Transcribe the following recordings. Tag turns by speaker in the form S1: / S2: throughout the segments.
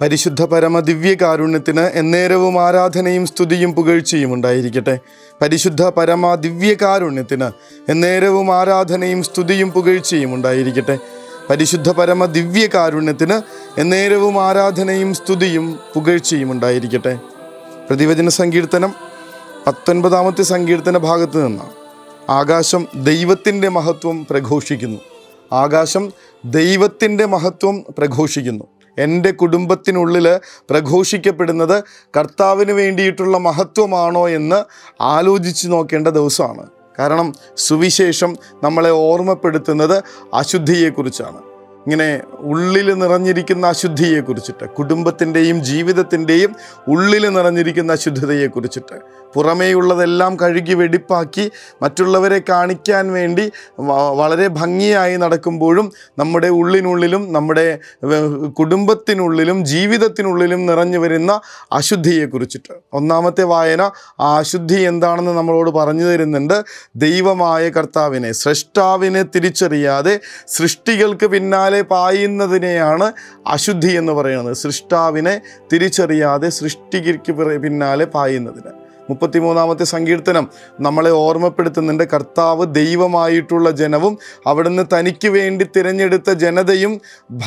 S1: പരിശുദ്ധ പരമ ദിവ്യകാരുണ്യത്തിന് എന്നേരവും ആരാധനയും സ്തുതിയും പുകഴ്ചയും ഉണ്ടായിരിക്കട്ടെ. പരിശുദ്ധ പരമ ദിവ്യകാരുണ്യത്തിന് എന്നേരവും ആരാധനയും സ്തുതിയും പുകഴ്ചയും ഉണ്ടായിരിക്കട്ടെ. പരിശുദ്ധ പരമ ദിവ്യകാരുണ്യത്തിന് എന്നേരവും ആരാധനയും സ്തുതിയും പുകഴ്ചയും ഉണ്ടായിരിക്കട്ടെ. പ്രതിവചന സങ്കീർത്തനം 19-ാമത്തെ സങ്കീർത്തന ഭാഗത്ത് നിന്നാണ്. ആകാശം ദൈവത്തിൻ്റെ മഹത്വം പ്രഘോഷിക്കുന്നു. ആകാശം ദൈവത്തിൻ്റെ മഹത്വം പ്രഘോഷിക്കുന്നു. എൻ്റെ കുടുംബത്തിനുള്ളിൽ പ്രഘോഷിക്കപ്പെടുന്നത് കർത്താവിന് വേണ്ടിയിട്ടുള്ള മഹത്വമാണോ എന്ന് ആലോചിച്ച് നോക്കേണ്ട ദിവസമാണ്. കാരണം സുവിശേഷം നമ്മളെ ഓർമ്മപ്പെടുത്തുന്നത് അശുദ്ധിയെക്കുറിച്ചാണ്. ഇങ്ങനെ ഉള്ളിൽ നിറഞ്ഞിരിക്കുന്ന അശുദ്ധിയെക്കുറിച്ചിട്ട്, കുടുംബത്തിൻ്റെയും ജീവിതത്തിൻ്റെയും ഉള്ളിൽ നിറഞ്ഞിരിക്കുന്ന അശുദ്ധതയെക്കുറിച്ചിട്ട്, പുറമേയുള്ളതെല്ലാം കഴുകി വെടിപ്പാക്കി മറ്റുള്ളവരെ കാണിക്കാൻ വേണ്ടി വളരെ ഭംഗിയായി നടക്കുമ്പോഴും നമ്മുടെ ഉള്ളിനുള്ളിലും നമ്മുടെ കുടുംബത്തിനുള്ളിലും ജീവിതത്തിനുള്ളിലും നിറഞ്ഞു വരുന്ന അശുദ്ധിയെക്കുറിച്ചിട്ട്. ഒന്നാമത്തെ വായന ആ അശുദ്ധി എന്താണെന്ന് നമ്മളോട് പറഞ്ഞു തരുന്നുണ്ട്. ദൈവമായ കർത്താവിനെ, സ്രഷ്ടാവിനെ തിരിച്ചറിയാതെ സൃഷ്ടികൾക്ക് പിന്നാലെ പായുന്നതിനെയാണ് അശുദ്ധി എന്ന് പറയുന്നത്. സൃഷ്ടാവിനെ തിരിച്ചറിയാതെ സൃഷ്ടിക്ക് പിന്നാലെ പായുന്നതിന്. 33-ാമത്തെ സങ്കീർത്തനം നമ്മളെ ഓർമ്മപ്പെടുത്തുന്നുണ്ട്. കർത്താവ് ദൈവമായിട്ടുള്ള ജനവും അവിടുന്ന് തനിക്ക് വേണ്ടി തിരഞ്ഞെടുത്ത ജനതയും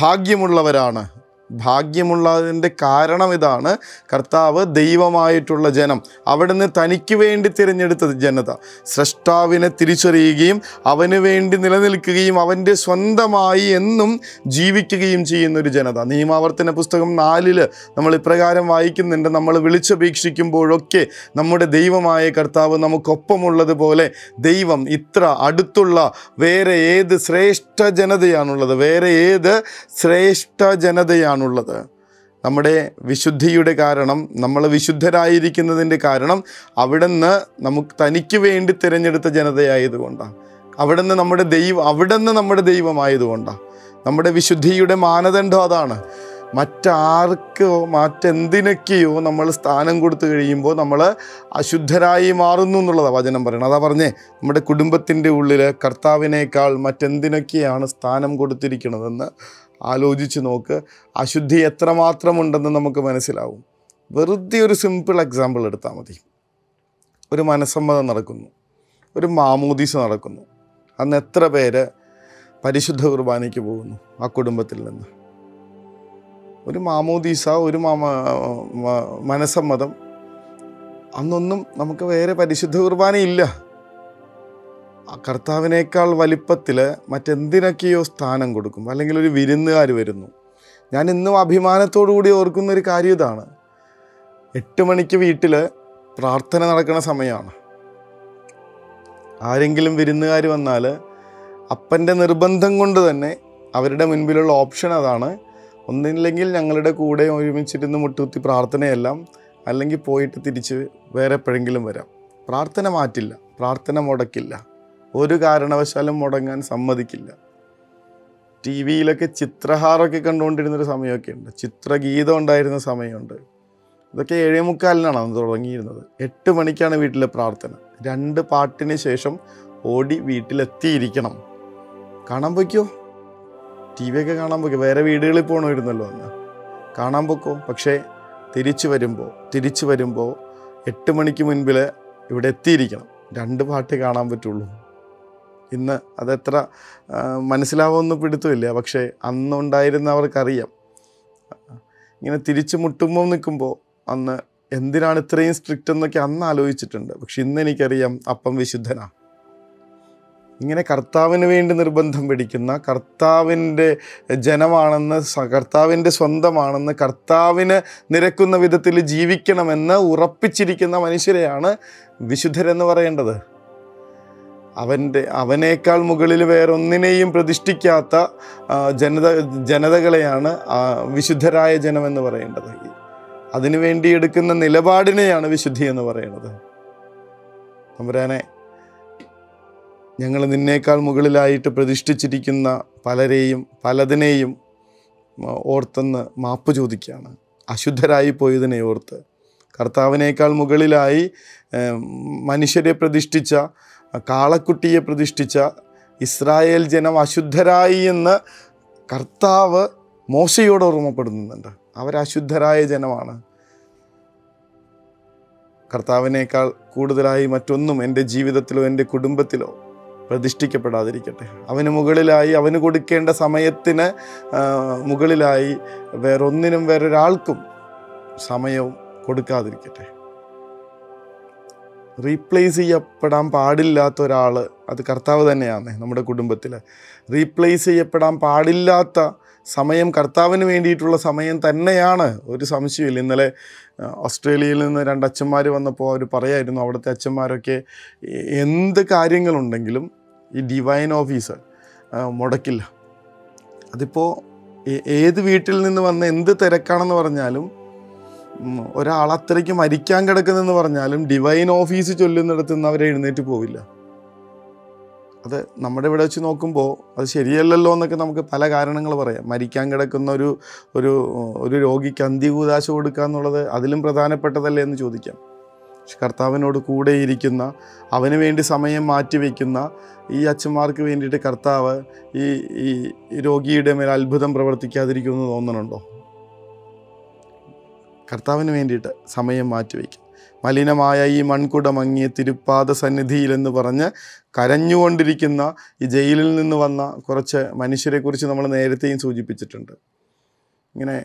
S1: ഭാഗ്യമുള്ളവരാണ്. ഭാഗ്യമുള്ളതിൻ്റെ കാരണം ഇതാണ്. കർത്താവ് ദൈവമായിട്ടുള്ള ജനം, അവിടുന്ന് തനിക്ക് വേണ്ടി തിരഞ്ഞെടുത്ത ജനത, സ്രഷ്ടാവിനെ തിരിച്ചറിയുകയും അവന് വേണ്ടി നിലനിൽക്കുകയും അവൻ്റെ സ്വന്തമായി എന്നും ജീവിക്കുകയും ചെയ്യുന്നൊരു ജനത. നിയമാവർത്തന പുസ്തകം 4 നമ്മൾ ഇപ്രകാരം വായിക്കുന്നുണ്ട്. നമ്മൾ വിളിച്ചപേക്ഷിക്കുമ്പോഴൊക്കെ നമ്മുടെ ദൈവമായ കർത്താവ് നമുക്കൊപ്പമുള്ളതുപോലെ ദൈവം ഇത്ര അടുത്തുള്ള വേറെ ഏത് ശ്രേഷ്ഠ ജനതയാണുള്ളത്? വേറെ ഏത് ശ്രേഷ്ഠ ജനതയാണുള്ളത്? നമ്മുടെ വിശുദ്ധിയുടെ കാരണം, നമ്മൾ വിശുദ്ധരായിരിക്കുന്നതിൻ്റെ കാരണം അവിടുന്ന് നമുക്ക് തനിക്ക് വേണ്ടി തിരഞ്ഞെടുത്ത ജനതയായതുകൊണ്ടാണ്. അവിടുന്ന് നമ്മുടെ ദൈവമായതുകൊണ്ടാണ്. നമ്മുടെ വിശുദ്ധിയുടെ മാനദണ്ഡം അതാണ്. മറ്റെന്തിനൊക്കെയോ നമ്മൾ സ്ഥാനം കൊടുത്തു കഴിയുമ്പോൾ നമ്മൾ അശുദ്ധരായി മാറുന്നു എന്നുള്ളതാണ് വചനം പറയുന്നത്. അതാ പറഞ്ഞേ, നമ്മുടെ കുടുംബത്തിൻ്റെ ഉള്ളിൽ കർത്താവിനേക്കാൾ മറ്റെന്തിനൊക്കെയാണ് സ്ഥാനം കൊടുത്തിരിക്കുന്നതെന്ന് ആലോചിച്ച് നോക്ക്. അശുദ്ധി എത്രമാത്രമുണ്ടെന്ന് നമുക്ക് മനസ്സിലാവും. വെറുതെ ഒരു സിമ്പിൾ എക്സാമ്പിൾ എടുത്താൽ മതി. ഒരു മനസ്സമ്മതം നടക്കുന്നു, ഒരു മാമോദീസ നടക്കുന്നു. അന്ന് എത്ര പേര് പരിശുദ്ധ കുർബാനയ്ക്ക് പോകുന്നു ആ കുടുംബത്തിൽ നിന്ന്? ഒരു മാമോദീസ, ഒരു മനസ്സമ്മതം, അന്നൊന്നും നമുക്ക് വേറെ പരിശുദ്ധ കുർബാനയില്ല. കർത്താവിനേക്കാൾ വലിപ്പത്തിൽ മറ്റെന്തിനൊക്കെയോ സ്ഥാനം കൊടുക്കും. അല്ലെങ്കിൽ ഒരു വിരുന്നുകാർ വരുന്നു. ഞാൻ ഇന്നും അഭിമാനത്തോടു കൂടി ഓർക്കുന്നൊരു കാര്യം ഇതാണ്. 8 മണിക്ക് വീട്ടിൽ പ്രാർത്ഥന നടക്കുന്ന സമയമാണ്. ആരെങ്കിലും വിരുന്നുകാർ വന്നാൽ അപ്പൻ്റെ നിർബന്ധം കൊണ്ട് തന്നെ അവരുടെ മുൻപിലുള്ള ഓപ്ഷൻ അതാണ്. ഒന്നില്ലെങ്കിൽ ഞങ്ങളുടെ കൂടെ ഒരുമിച്ചിരുന്ന് മുട്ടുകുത്തി പ്രാർത്ഥനയെല്ലാം, അല്ലെങ്കിൽ പോയിട്ട് തിരിച്ച് വേറെ എപ്പോഴെങ്കിലും വരാം. പ്രാർത്ഥന മാറ്റില്ല, പ്രാർത്ഥന മുടക്കില്ല, ഒരു കാരണവശാലും മുടങ്ങാൻ സമ്മതിക്കില്ല. ടി വിയിലൊക്കെ ചിത്രഹാരമൊക്കെ കണ്ടുകൊണ്ടിരുന്നൊരു സമയമൊക്കെ ഉണ്ട്. ചിത്രഗീതം ഉണ്ടായിരുന്ന സമയമുണ്ട്. ഇതൊക്കെ 7:45 തുടങ്ങിയിരുന്നത്. 8 മണിക്കാണ് വീട്ടിലെ പ്രാർത്ഥന. 2 പാട്ടിന് ശേഷം ഓടി വീട്ടിലെത്തിയിരിക്കണം. കാണാൻ പോയിക്കോ, ടി വിയൊക്കെ കാണാൻ പോയിക്കോ. വേറെ വീടുകളിൽ പോകണമായിരുന്നല്ലോ അന്ന്. കാണാൻ പോക്കോ. പക്ഷേ തിരിച്ചു വരുമ്പോൾ 8 മണിക്ക് മുൻപിൽ ഇവിടെ എത്തിയിരിക്കണം. 2 പാട്ട് കാണാൻ പറ്റുള്ളൂ. ഇന്ന് അതെത്ര മനസ്സിലാവുമെന്ന് പിടുത്തമില്ല. പക്ഷേ അന്നുണ്ടായിരുന്നവർക്കറിയാം. ഇങ്ങനെ തിരിച്ച് മുട്ടുമ്പോൾ നിൽക്കുമ്പോൾ അന്ന് എന്തിനാണ് ഇത്രയും സ്ട്രിക്റ്റ് എന്നൊക്കെ അന്ന് ആലോചിച്ചിട്ടുണ്ട്. പക്ഷെ ഇന്ന് എനിക്കറിയാം, അപ്പം വിശുദ്ധനാണ്. ഇങ്ങനെ കർത്താവിന് വേണ്ടി നിർബന്ധം പിടിക്കുന്ന, കർത്താവിൻ്റെ ജനമാണെന്ന്, കർത്താവിൻ്റെ സ്വന്തമാണെന്ന്, കർത്താവിന് നിരക്കുന്ന വിധത്തിൽ ജീവിക്കണമെന്ന് ഉറപ്പിച്ചിരിക്കുന്ന മനുഷ്യരെയാണ് വിശുദ്ധരെന്ന് പറയേണ്ടത്. അവനേക്കാൾ മുകളിൽ വേറൊന്നിനെയും പ്രതിഷ്ഠിക്കാത്ത ജനതകളെയാണ് വിശുദ്ധരായ ജനമെന്ന് പറയേണ്ടത്. അതിനുവേണ്ടി എടുക്കുന്ന നിലപാടിനെയാണ് വിശുദ്ധി എന്ന് പറയുന്നത്. തമ്പുരാനെ, ഞങ്ങൾ നിന്നേക്കാൾ മുകളിലായിട്ട് പ്രതിഷ്ഠിച്ചിരിക്കുന്ന പലതിനെയും ഓർത്തെന്ന് മാപ്പ് ചോദിക്കുകയാണ്. അശുദ്ധരായി പോയതിനെ ഓർത്ത്, കർത്താവിനേക്കാൾ മുകളിലായി മനുഷ്യരെ പ്രതിഷ്ഠിച്ച, കാളക്കുട്ടിയെ പ്രതിഷ്ഠിച്ച ഇസ്രായേൽ ജനം അശുദ്ധരായി എന്ന് കർത്താവ് മോശയോട് ഓർമ്മപ്പെടുന്നുണ്ട്. അവരശുദ്ധരായ ജനമാണ്. കർത്താവിനേക്കാൾ കൂടുതലായി മറ്റൊന്നും എൻ്റെ ജീവിതത്തിലോ എൻ്റെ കുടുംബത്തിലോ പ്രതിഷ്ഠിക്കപ്പെടാതിരിക്കട്ടെ. അവന് മുകളിലായി, അവന് കൊടുക്കേണ്ട സമയത്തിന് മുകളിലായി വേറൊന്നിനും വേറൊരാൾക്കും സമയവും കൊടുക്കാതിരിക്കട്ടെ. റീപ്ലേസ് ചെയ്യപ്പെടാൻ പാടില്ലാത്ത ഒരാൾ അത് കർത്താവ് തന്നെയാണ്. നമ്മുടെ കുടുംബത്തിൽ റീപ്ലേസ് ചെയ്യപ്പെടാൻ പാടില്ലാത്ത സമയം കർത്താവിന് വേണ്ടിയിട്ടുള്ള സമയം തന്നെയാണ്, ഒരു സംശയമില്ല. ഇന്നലെ ഓസ്ട്രേലിയയിൽ നിന്ന് 2 അച്ഛന്മാർ വന്നപ്പോൾ അവർ പറയായിരുന്നു, അവിടുത്തെ അച്ഛന്മാരൊക്കെ എന്ത് കാര്യങ്ങളുണ്ടെങ്കിലും ഈ ഡിവൈൻ ഓഫീസ് മുടക്കില്ല. അതിപ്പോൾ ഏത് വീട്ടിൽ നിന്ന് വന്ന എന്ത് തിരക്കാണെന്ന് പറഞ്ഞാലും, ഒരാൾ അത്രയ്ക്ക് മരിക്കാൻ കിടക്കുന്നെന്ന് പറഞ്ഞാലും ഡിവൈൻ ഓഫീസ് ചൊല്ലുന്നിടത്ത് നിന്ന് അവർ എഴുന്നേറ്റ് പോവില്ല. അത് നമ്മുടെ ഇവിടെ വെച്ച് നോക്കുമ്പോൾ അത് ശരിയല്ലല്ലോ എന്നൊക്കെ നമുക്ക് പല കാരണങ്ങൾ പറയാം. മരിക്കാൻ കിടക്കുന്ന ഒരു രോഗിക്ക് അന്ത്യകൂദാശ കൊടുക്കുക എന്നുള്ളത് അതിലും പ്രധാനപ്പെട്ടതല്ലേ എന്ന് ചോദിക്കാം. പക്ഷെ കർത്താവിനോട് കൂടെ ഇരിക്കുന്ന, അവന് വേണ്ടി സമയം മാറ്റിവെക്കുന്ന ഈ അച്ഛന്മാർക്ക് വേണ്ടിയിട്ട് കർത്താവ് ഈ രോഗിയുടെ മേൽ അത്ഭുതം പ്രവർത്തിക്കാതിരിക്കുമെന്ന് തോന്നുന്നുണ്ടോ? കർത്താവിന് വേണ്ടിയിട്ട് സമയം മാറ്റിവെക്കും. മലിനമായ ഈ മൺകുട മങ്ങിയ തിരുപ്പാദ സന്നിധിയിലെന്ന് പറഞ്ഞ് കരഞ്ഞുകൊണ്ടിരിക്കുന്ന ഈ ജയിലിൽ നിന്ന് വന്ന കുറച്ച് മനുഷ്യരെക്കുറിച്ച് നമ്മൾ നേരത്തെയും സൂചിപ്പിച്ചിട്ടുണ്ട്. ഇങ്ങനെ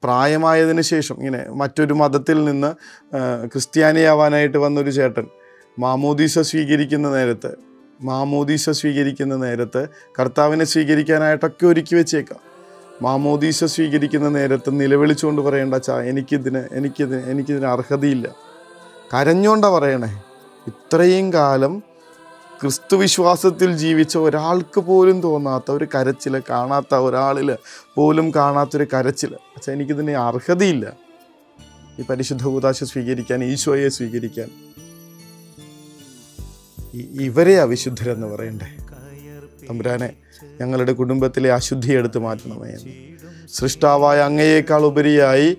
S1: പ്രായമായതിനു ശേഷം ഇങ്ങനെ മറ്റൊരു മതത്തിൽ നിന്ന് ക്രിസ്ത്യാനിയാവാനായിട്ട് വന്നൊരു ചേട്ടൻ മാമോദീസ സ്വീകരിക്കുന്ന നേരത്ത് കർത്താവിനെ സ്വീകരിക്കാനായിട്ടൊക്കെ ഒരുക്കി വെച്ചേക്കാം. മാമോദീസ സ്വീകരിക്കുന്ന നേരത്ത് നിലവിളിച്ചുകൊണ്ട് പറയേണ്ട, എനിക്കിതിന് അർഹതയില്ല. കരഞ്ഞുകൊണ്ടാണ് പറയണേ. ഇത്രയും കാലം ക്രിസ്തുവിശ്വാസത്തിൽ ജീവിച്ച ഒരാൾക്ക് പോലും തോന്നാത്ത ഒരു കരച്ചിൽ, കാണാത്ത ഒരാളിൽ പോലും കാണാത്തൊരു കരച്ചിൽ, അച്ഛാ എനിക്കിതിന് അർഹതയില്ല ഈ പരിശുദ്ധ കൂദാശ സ്വീകരിക്കാൻ, ഈശോയെ സ്വീകരിക്കാൻ. ഇവരെ അവിശുദ്ധരെന്ന് പറയണ്ടേ? തമ്പുരാനെ, ഞങ്ങളുടെ കുടുംബത്തിലെ അശുദ്ധി എടുത്തു മാറ്റണമേ. സൃഷ്ടാവായ അങ്ങയേക്കാൾ ഉപരിയായി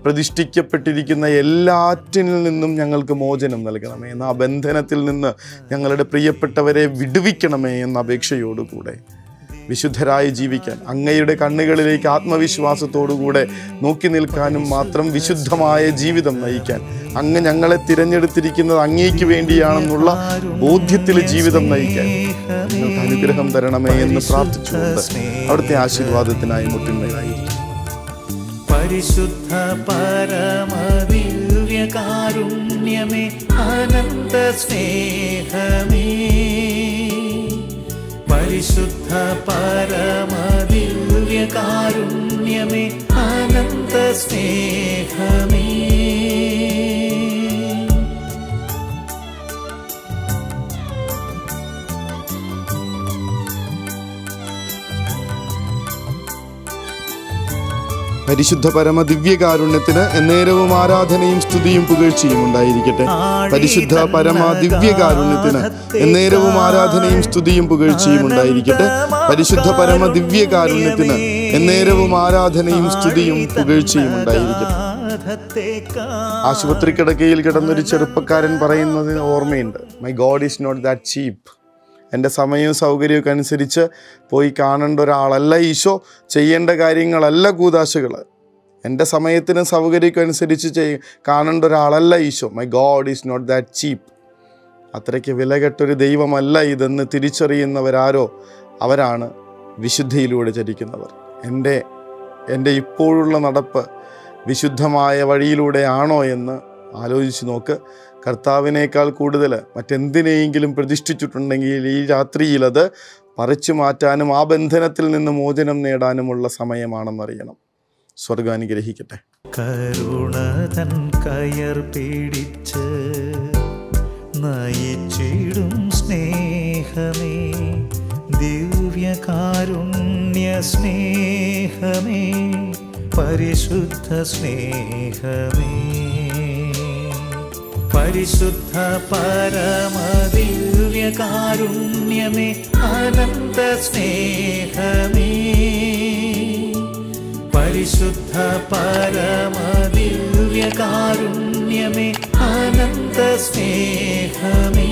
S1: പ്രതിഷ്ഠിക്കപ്പെട്ടിരിക്കുന്ന എല്ലാറ്റിൽ നിന്നും ഞങ്ങൾക്ക് മോചനം നൽകണമേ എന്ന ബന്ധനത്തിൽ നിന്ന് ഞങ്ങളുടെ പ്രിയപ്പെട്ടവരെ വിടുവിക്കണമേ എന്ന അപേക്ഷയോടുകൂടെ വിശുദ്ധരായി ജീവിക്കാൻ, അങ്ങയുടെ കണ്ണുകളിലേക്ക് ആത്മവിശ്വാസത്തോടുകൂടെ നോക്കി നിൽക്കാനും മാത്രം വിശുദ്ധമായ ജീവിതം നയിക്കാൻ, അങ്ങ് ഞങ്ങളെ തിരഞ്ഞെടുത്തിരിക്കുന്നത് അങ്ങേക്ക് വേണ്ടിയാണെന്നുള്ള ബോധ്യത്തിൽ ജീവിതം നയിക്കാൻ നിങ്ങൾക്ക് അനുഗ്രഹം തരണമേ എന്ന് പ്രാർത്ഥിച്ചുകൊണ്ട് അവിടുത്തെ ആശീർവാദത്തിനായി മുട്ടിന്മേലായിരിക്കും.
S2: പരിശുദ്ധ പരമദിവ്യകാരുണ്യമേ, അനന്ത സ്നേഹമേ, പരിശുദ്ധ പരമദിവ്യകാരുണ്യമേ, അനന്ത സ്നേഹമേ.
S1: പരിശുദ്ധ പരമ ദിവ്യകാരുണ്യത്തിന് എന്നേരവും ആരാധനയും സ്തുതിയും പുകഴ്ചയും ഉണ്ടായിരിക്കട്ടെ. പരിശുദ്ധ പരമ ദിവ്യകാരുണ്യത്തിന് എന്നേരവും ആരാധനയും സ്തുതിയും പുകഴ്ചയും ഉണ്ടായിരിക്കട്ടെ. പരിശുദ്ധ പരമ ദിവ്യകാരുണ്യത്തിന് എന്നേരവും ആരാധനയും സ്തുതിയും പുകഴ്ചയും ഉണ്ടായിരിക്കട്ടെ. ആശുപത്രി കിടക്കയിൽ കിടന്നൊരു ചെറുപ്പക്കാരൻ പറയുന്നത് ഓർമ്മയുണ്ട്. My God is not that cheap. എൻ്റെ സമയവും സൗകര്യമൊക്കെ അനുസരിച്ച് പോയി കാണേണ്ട ഒരാളല്ല ഈശോ. ചെയ്യേണ്ട കാര്യങ്ങളല്ല കൂദാശകൾ. എൻ്റെ സമയത്തിനും സൗകര്യമൊക്കെ അനുസരിച്ച് കാണേണ്ട ഒരാളല്ല Isho. My God is not that cheap. അത്രയ്ക്ക് വിലകെട്ടൊരു ദൈവമല്ല ഇതെന്ന് തിരിച്ചറിയുന്നവരാരോ അവരാണ് വിശുദ്ധിയിലൂടെ ചരിക്കുന്നവർ. എൻ്റെ ഇപ്പോഴുള്ള നടപ്പ് വിശുദ്ധമായ വഴിയിലൂടെയാണോ എന്ന് ആലോചിച്ച് നോക്ക്. കർത്താവിനേക്കാൾ കൂടുതൽ മറ്റെന്തിനെയെങ്കിലും പ്രതിഷ്ഠിച്ചിട്ടുണ്ടെങ്കിൽ ഈ രാത്രിയിൽ അത് പറിച്ചു മാറ്റാനും ആ ബന്ധനത്തിൽ നിന്ന് മോചനം നേടാനുമുള്ള സമയമാണെന്നറിയണം. സ്വർഗ്ഗം അനുഗ്രഹിക്കട്ടെ.
S2: കരുണതൻ കയർ പിടിച്ച് നയിച്ചിടും സ്നേഹമേ, ദിവ്യകാരുണ്യ സ്നേഹമേ, പരിശുദ്ധ സ്നേഹമേ, പരിശുദ്ധ പരമദിവ്യകാരുണ്യമേ, അനന്ത സ്നേഹമേ, പരിശുദ്ധ പരമദിവ്യകാരുണ്യമേ, അനന്ത സ്നേഹമേ.